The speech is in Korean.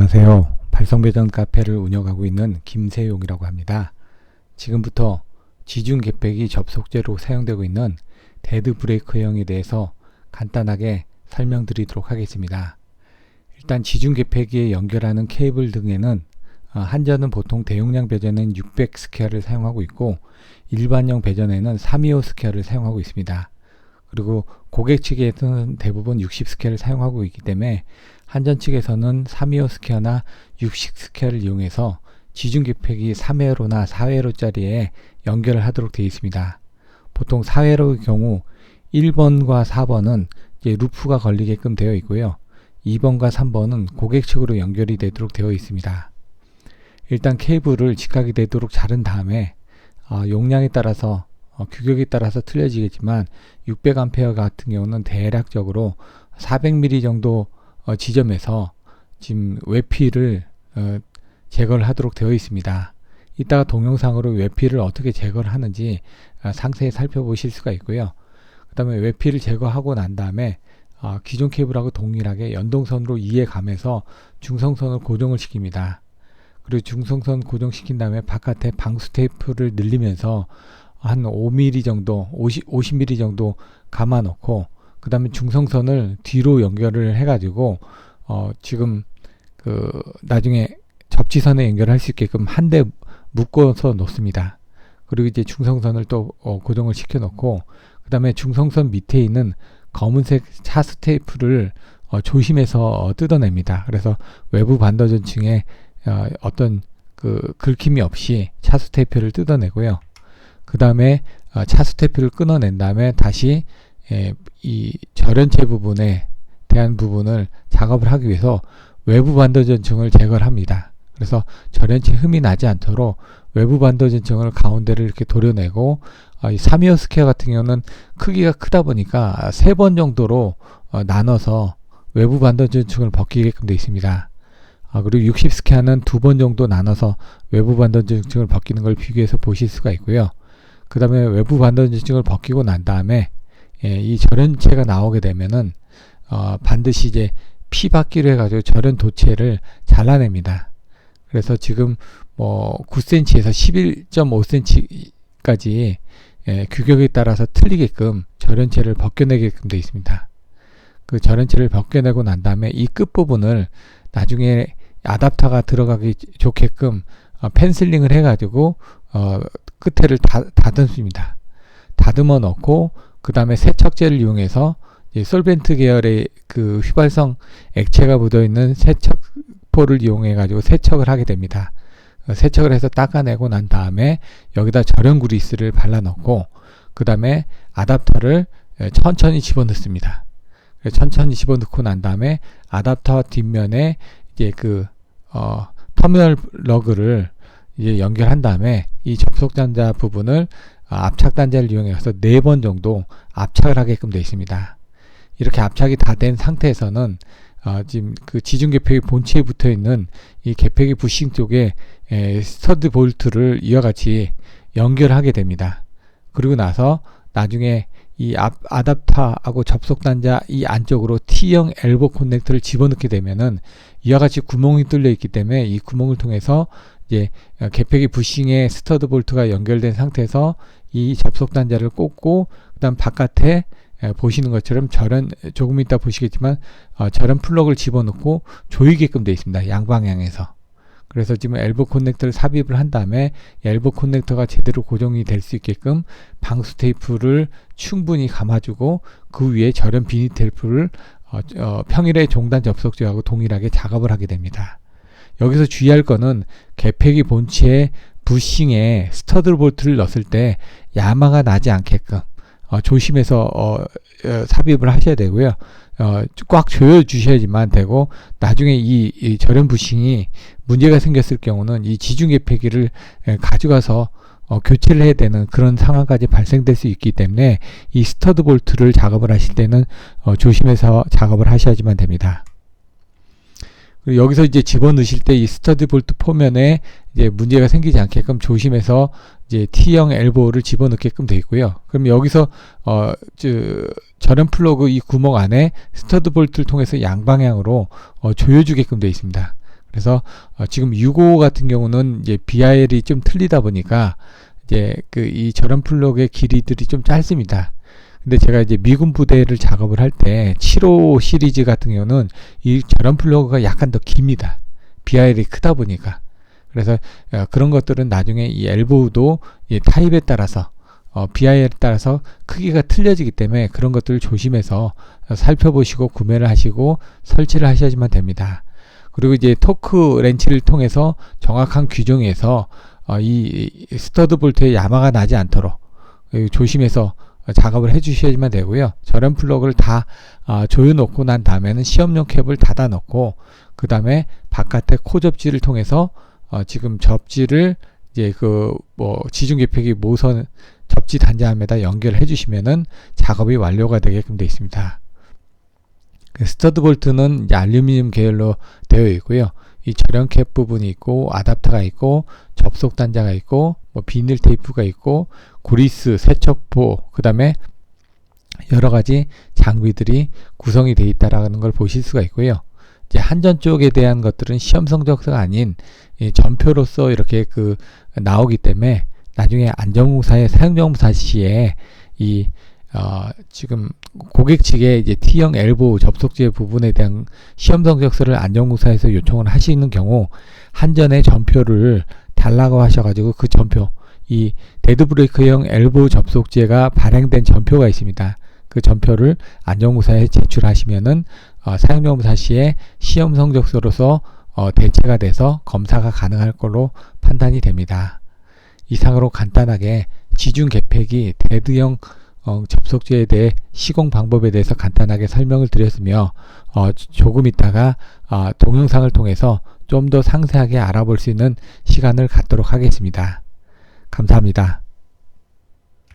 안녕하세요. 발성배전 카페를 운영하고 있는 김세용이라고 합니다. 지금부터 지중 개폐기 접속제로 사용되고 있는 데드 브레이커형에 대해서 간단하게 설명드리도록 하겠습니다. 일단 지중 개폐기에 연결하는 케이블 등에는 한전은 보통 대용량 배전은 600 스퀘어를 사용하고 있고 일반형 배전에는 325 스퀘어를 사용하고 있습니다. 그리고 고객 측에서는 대부분 60 스퀘어를 사용하고 있기 때문에 한전 측에서는 325 스퀘어나 60 스퀘어를 이용해서 지중 개폐기 3회로나 4회로짜리에 연결을 하도록 되어 있습니다. 보통 4회로의 경우 1번과 4번은 이제 루프가 걸리게끔 되어 있고요. 2번과 3번은 고객 측으로 연결이 되도록 되어 있습니다. 일단 케이블을 직각이 되도록 자른 다음에 용량에 따라서 규격에 따라서 틀려지겠지만 600A 같은 경우는 대략적으로 400mm 정도 지점에서 지금 외피를 제거를 하도록 되어 있습니다. 이따가 동영상으로 외피를 어떻게 제거를 하는지 상세히 살펴보실 수가 있고요. 그 다음에 외피를 제거하고 난 다음에 기존 케이블하고 동일하게 연동선으로 이어가면서 중성선을 고정을 시킵니다. 그리고 중성선 고정시킨 다음에 바깥에 방수 테이프를 늘리면서 한 5mm 정도, 50mm 정도 감아 놓고 그 다음에 중성선을 뒤로 연결을 해가지고 지금 나중에 접지선에 연결할 수 있게끔 한 대 묶어서 놓습니다. 그리고 이제 중성선을 또 고정을 시켜 놓고 그 다음에 중성선 밑에 있는 검은색 차수 테이프를 조심해서 뜯어냅니다. 그래서 외부 반도전층에 어떤 긁힘이 없이 차수 테이프를 뜯어내고요. 그 다음에 차수 테이프를 끊어낸 다음에 다시 이 절연체 부분에 대한 부분을 작업을 하기 위해서 외부 반도전층을 제거를 합니다. 그래서 절연체 흠이 나지 않도록 외부 반도전층을 가운데를 이렇게 도려내고 이 325 스퀘어 같은 경우는 크기가 크다 보니까 3번 정도로 나눠서 외부 반도전층을 벗기게끔 되어 있습니다. 그리고 60 스퀘어는 2번 정도 나눠서 외부 반도전층을 벗기는 걸 비교해서 보실 수가 있고요. 그 다음에 외부 반도전층을 벗기고 난 다음에 이 절연체가 나오게 되면은 반드시 이제 피박기로 해가지고 절연 도체를 잘라냅니다. 그래서 지금 9cm에서 11.5cm까지 규격에 따라서 틀리게끔 절연체를 벗겨내게끔 되어 있습니다. 그 절연체를 벗겨내고 난 다음에 이 끝부분을 나중에 아답터가 들어가기 좋게끔 펜슬링을 해가지고 끝에를 다듬습니다. 다듬어 놓고 그 다음에 세척제를 이용해서 솔벤트 계열의 그 휘발성 액체가 묻어있는 세척포를 이용해 가지고 세척을 하게 됩니다. 세척을 해서 닦아내고 난 다음에 여기다 절연 그리스를 발라 넣고 그 다음에 아답터를 천천히 집어넣습니다. 천천히 집어넣고 난 다음에 아답터 뒷면에 이제 터미널 러그를 이제 연결한 다음에 이 접속 단자 부분을 압착 단자를 이용해서 4번 정도 압착을 하게끔 되어 있습니다. 이렇게 압착이 다 된 상태에서는 지금 그 지중 개폐기 본체에 붙어 있는 이 개폐기 부싱 쪽에 스터드 볼트를 이와 같이 연결하게 됩니다. 그리고 나서 나중에 이 아답터하고 접속 단자 이 안쪽으로 T형 엘보 커넥터를 집어넣게 되면은 이와 같이 구멍이 뚫려 있기 때문에 이 구멍을 통해서 이제 개폐기 부싱에 스터드 볼트가 연결된 상태에서 이 접속 단자를 꽂고 그다음 바깥에 보시는 것처럼 조금 이따 보시겠지만 절연 플러그를 집어넣고 조이게끔 되어 있습니다. 양방향에서. 그래서 지금 엘보 커넥터를 삽입을 한 다음에 엘보 커넥터가 제대로 고정이 될 수 있게끔 방수 테이프를 충분히 감아주고 그 위에 절연 비닐 테이프를 평일에 종단 접속제하고 동일하게 작업을 하게 됩니다. 여기서 주의할 거는 개폐기 본체의 부싱에 스터드 볼트를 넣었을 때 야마가 나지 않게끔 조심해서 삽입을 하셔야 되고요. 꽉 조여 주셔야지만 되고 나중에 이 절연 부싱이 문제가 생겼을 경우는 이 지중 개폐기를 가져가서 교체를 해야 되는 그런 상황까지 발생될 수 있기 때문에 이 스터드 볼트를 작업을 하실 때는 조심해서 작업을 하셔야지만 됩니다. 여기서 이제 집어넣으실 때 이 스터드 볼트 포면에 이제 문제가 생기지 않게끔 조심해서 이제 T형 엘보를 집어넣게끔 되어 있고요. 그럼 여기서 절연 플러그 이 구멍 안에 스터드 볼트를 통해서 양방향으로 조여주게끔 되어 있습니다. 그래서 지금 6호 같은 경우는 이제 BIL이 좀 틀리다 보니까 이제 이 절연 플러그의 길이들이 좀 짧습니다. 근데 제가 이제 미군 부대를 작업을 할 때 7호 시리즈 같은 경우는 이 절연 플러그가 약간 더 깁니다. BIL이 크다 보니까. 그래서 그런 것들은 나중에 이 엘보우도 이 타입에 따라서 BIL에 따라서 크기가 틀려지기 때문에 그런 것들을 조심해서 살펴보시고 구매를 하시고 설치를 하셔야지만 됩니다. 그리고 이제 토크 렌치를 통해서 정확한 규정에서 이 스터드 볼트에 야마가 나지 않도록 조심해서 작업을 해 주셔야지만 되고요. 절연 플러그를 다 조여 놓고 난 다음에는 시험용 캡을 닫아 놓고 그 다음에 바깥에 코 접지를 통해서 지금 접지를 이제 지중 개폐기 모선 접지 단자함에다 연결해 주시면은 작업이 완료가 되게끔 되어 있습니다. 스터드 볼트는 이제 알루미늄 계열로 되어 있고요. 이 절연 캡 부분이 있고 아답터가 있고 접속 단자가 있고 비닐 테이프가 있고 그리스, 세척포, 그 다음에 여러 가지 장비들이 구성이 되어 있다라는 걸 보실 수가 있고요. 이제 한전 쪽에 대한 것들은 시험 성적서가 아닌 전표로서 이렇게 나오기 때문에 나중에 안전공사의 사용정보사 시에 지금 고객 측에 이제 T형 엘보 접속제 부분에 대한 시험 성적서를 안전공사에서 요청을 하시는 경우 한전의 전표를 달라고 하셔가지고 그 전표, 이 데드브레이크형 엘보 접속제가 발행된 전표가 있습니다. 그 전표를 안전공사에 제출하시면은 사용정보사 시에 시험 성적서로서 대체가 돼서 검사가 가능할 걸로 판단이 됩니다. 이상으로 간단하게 지중 개폐기 데드형 접속제에 대해 시공 방법에 대해서 간단하게 설명을 드렸으며 조금 있다가 동영상을 통해서 좀 더 상세하게 알아볼 수 있는 시간을 갖도록 하겠습니다. 감사합니다.